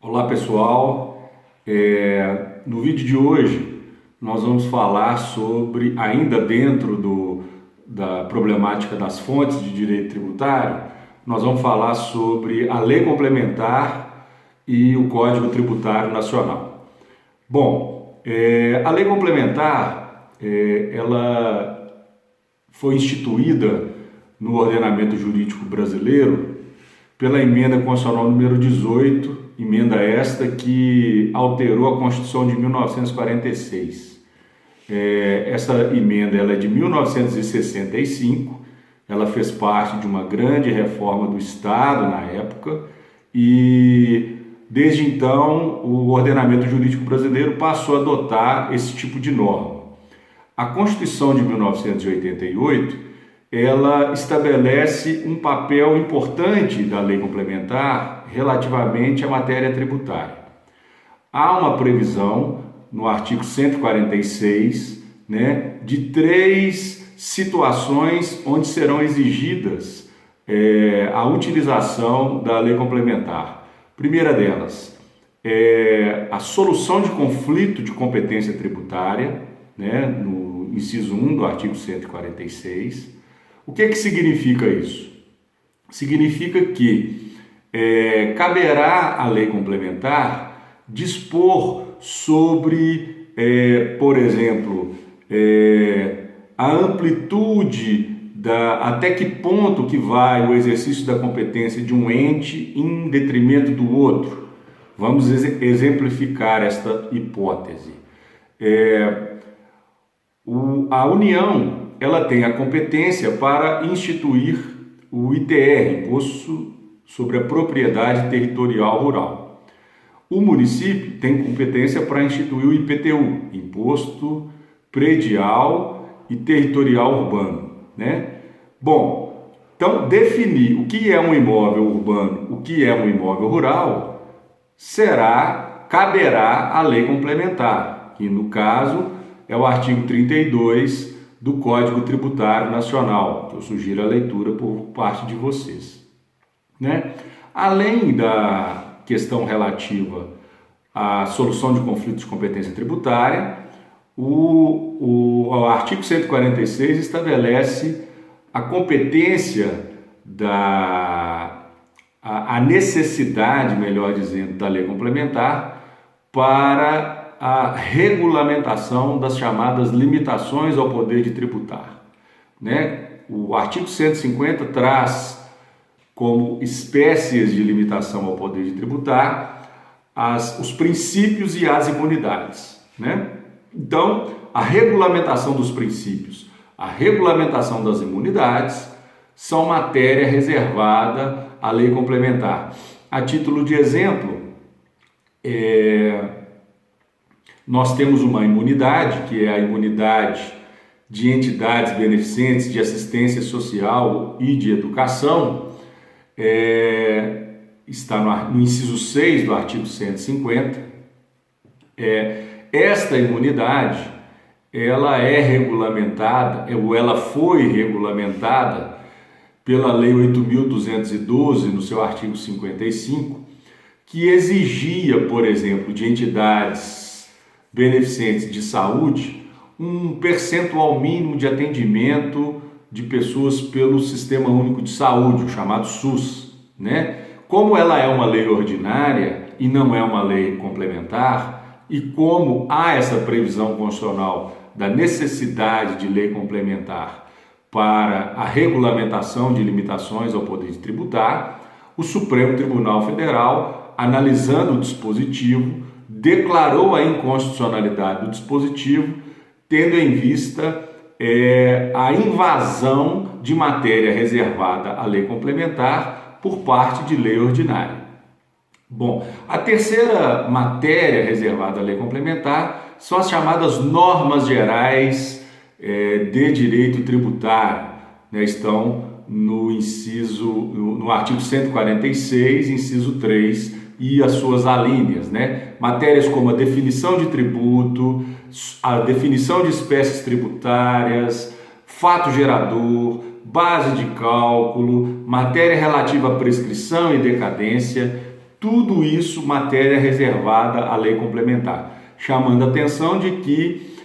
Olá pessoal, no vídeo de hoje nós vamos falar sobre, ainda dentro da problemática das fontes de direito tributário, nós vamos falar sobre a Lei Complementar e o Código Tributário Nacional. Bom, a Lei Complementar, ela foi instituída no ordenamento jurídico brasileiro pela emenda constitucional número 18, emenda esta que alterou a Constituição de 1946. Essa emenda ela é de 1965, ela fez parte de uma grande reforma do Estado na época e desde então o ordenamento jurídico brasileiro passou a adotar esse tipo de norma. A Constituição de 1988 ela estabelece um papel importante da lei complementar relativamente à matéria tributária. Há uma previsão no artigo 146, de 3 situações onde serão exigidas a utilização da lei complementar. Primeira delas é a solução de conflito de competência tributária, no inciso 1 do artigo 146. O que significa isso? Significa que caberá à lei complementar dispor sobre, por exemplo, a amplitude, até que ponto que vai o exercício da competência de um ente em detrimento do outro. Vamos exemplificar esta hipótese. A União ela tem a competência para instituir o ITR, Imposto sobre a Propriedade Territorial Rural. O município tem competência para instituir o IPTU, Imposto Predial e Territorial Urbano, Bom, então definir o que é um imóvel urbano, o que é um imóvel rural, caberá à lei complementar, que no caso é o artigo 32 do Código Tributário Nacional, que eu sugiro a leitura por parte de vocês. Além da questão relativa à solução de conflitos de competência tributária, o artigo 146 estabelece a competência a necessidade, melhor dizendo, da lei complementar para a regulamentação das chamadas limitações ao poder de tributar. O artigo 150 traz como espécies de limitação ao poder de tributar os princípios e as imunidades. Então, a regulamentação dos princípios, a regulamentação das imunidades são matéria reservada à lei complementar. A título de exemplo, nós temos uma imunidade, que é a imunidade de entidades beneficentes de assistência social e de educação, está no inciso 6 do artigo 150. Esta imunidade, ela é regulamentada, ou ela foi regulamentada pela Lei 8.212, no seu artigo 55, que exigia, por exemplo, de entidades beneficentes de saúde, um percentual mínimo de atendimento de pessoas pelo Sistema Único de Saúde, o chamado SUS, Como ela é uma lei ordinária e não é uma lei complementar, e como há essa previsão constitucional da necessidade de lei complementar para a regulamentação de limitações ao poder de tributar, o Supremo Tribunal Federal, analisando o dispositivo, declarou a inconstitucionalidade do dispositivo, tendo em vista a invasão de matéria reservada à lei complementar por parte de lei ordinária. Bom, a terceira matéria reservada à lei complementar são as chamadas normas gerais de direito tributário, estão no artigo 146, inciso 3, e as suas alíneas, Matérias como a definição de tributo, a definição de espécies tributárias, fato gerador, base de cálculo, matéria relativa à prescrição e decadência, tudo isso matéria reservada à lei complementar, chamando a atenção de que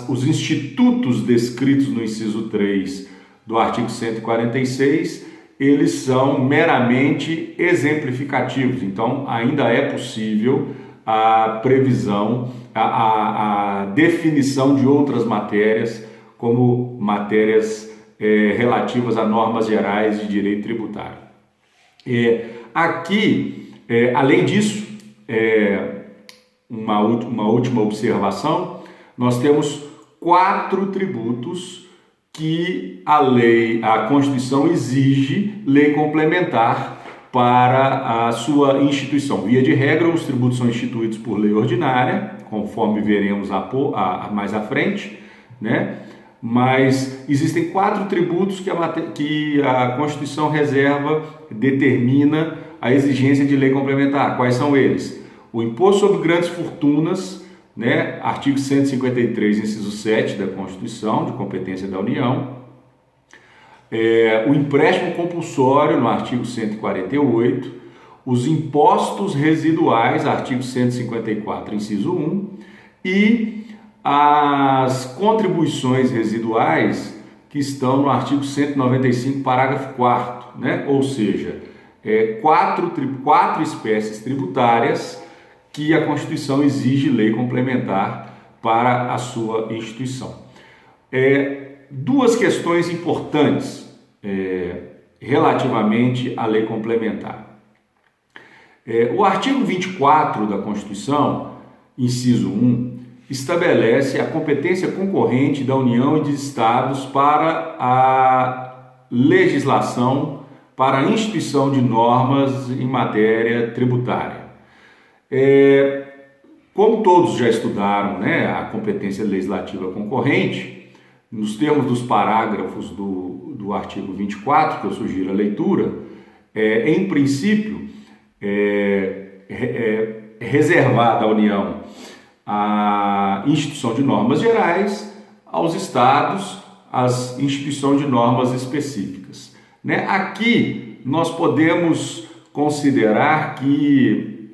os institutos descritos no inciso 3 do artigo 146, eles são meramente exemplificativos, então ainda é possível a previsão, a definição de outras matérias, como matérias relativas a normas gerais de direito tributário. Aqui, além disso, uma última observação, nós temos 4 tributos que a Constituição exige lei complementar para a sua instituição. Via de regra, os tributos são instituídos por lei ordinária, conforme veremos mais à frente, né? Mas existem 4 tributos que a Constituição determina a exigência de lei complementar. Quais são eles? O Imposto sobre Grandes Fortunas, né? Artigo 153, inciso 7 da Constituição, de competência da União. O empréstimo compulsório, no artigo 148. Os impostos residuais, artigo 154, inciso 1. E as contribuições residuais, que estão no artigo 195, parágrafo 4º, né? Ou seja, 4 espécies tributárias que a Constituição exige lei complementar para a sua instituição. 2 questões importantes relativamente à lei complementar. O artigo 24 da Constituição, inciso 1, estabelece a competência concorrente da União e de Estados para a legislação, para a instituição de normas em matéria tributária. Como todos já estudaram, né, a competência legislativa concorrente, nos termos dos parágrafos do artigo 24, que eu sugiro a leitura, em princípio, reservada à União a instituição de normas gerais, aos estados, as instituição de normas específicas. Né? Aqui nós podemos considerar que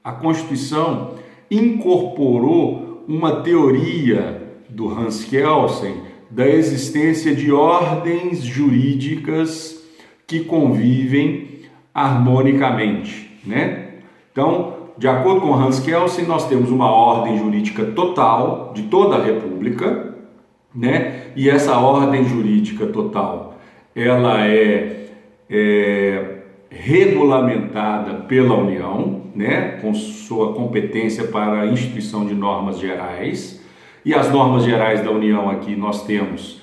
a Constituição incorporou uma teoria do Hans Kelsen da existência de ordens jurídicas que convivem harmonicamente, né? Então, de acordo com Hans Kelsen, nós temos uma ordem jurídica total de toda a República, né? E essa ordem jurídica total, ela é regulamentada pela União, né? Com sua competência para a instituição de normas gerais. E as normas gerais da União aqui nós temos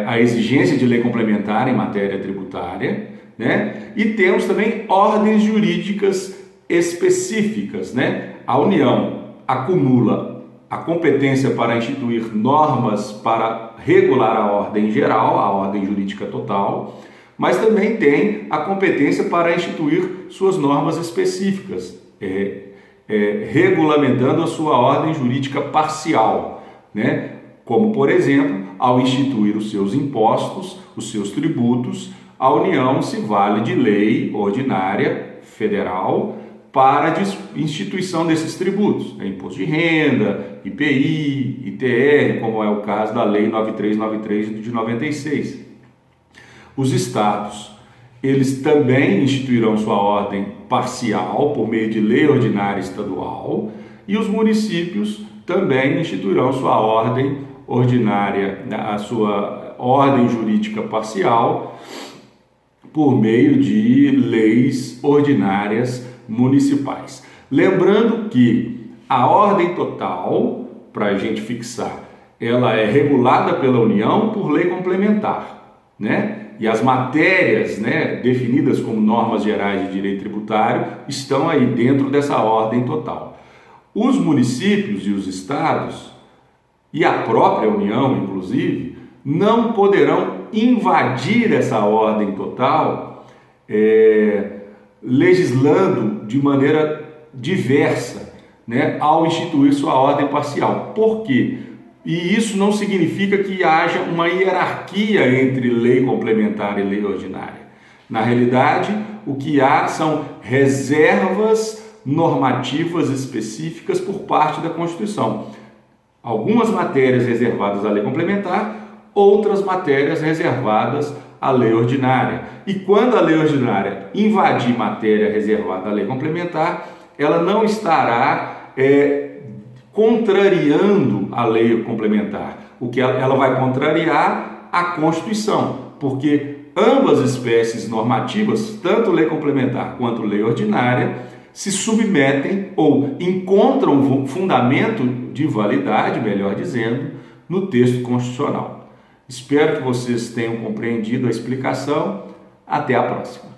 a exigência de lei complementar em matéria tributária, né? E temos também ordens jurídicas específicas, né? A União acumula a competência para instituir normas para regular a ordem geral, a ordem jurídica total, mas também tem a competência para instituir suas normas específicas, regulamentando a sua ordem jurídica parcial, né? Como, por exemplo, ao instituir os seus impostos, os seus tributos, a União se vale de lei ordinária federal para a instituição desses tributos, imposto de renda, IPI, ITR, como é o caso da Lei 9393 de 96. Os estados, eles também instituirão sua ordem parcial por meio de lei ordinária estadual, e os municípios também instituirão sua ordem ordinária, a sua ordem jurídica parcial, por meio de leis ordinárias municipais. Lembrando que a ordem total, para a gente fixar, ela é regulada pela União por lei complementar, né? E as matérias, né, definidas como normas gerais de direito tributário estão aí dentro dessa ordem total. Os municípios e os estados, e a própria União, inclusive, não poderão invadir essa ordem total legislando de maneira diversa, né, ao instituir sua ordem parcial. Por quê? E isso não significa que haja uma hierarquia entre lei complementar e lei ordinária. Na realidade, O que há são reservas normativas específicas por parte da Constituição. Algumas matérias reservadas à lei complementar, outras matérias reservadas à lei ordinária. E quando a lei ordinária invadir matéria reservada à lei complementar, ela não estará contrariando a lei complementar. O que ela vai contrariar a Constituição, porque ambas espécies normativas, tanto lei complementar quanto lei ordinária, se submetem ou encontram fundamento de validade, melhor dizendo, no texto constitucional. Espero que vocês tenham compreendido a explicação. Até a próxima.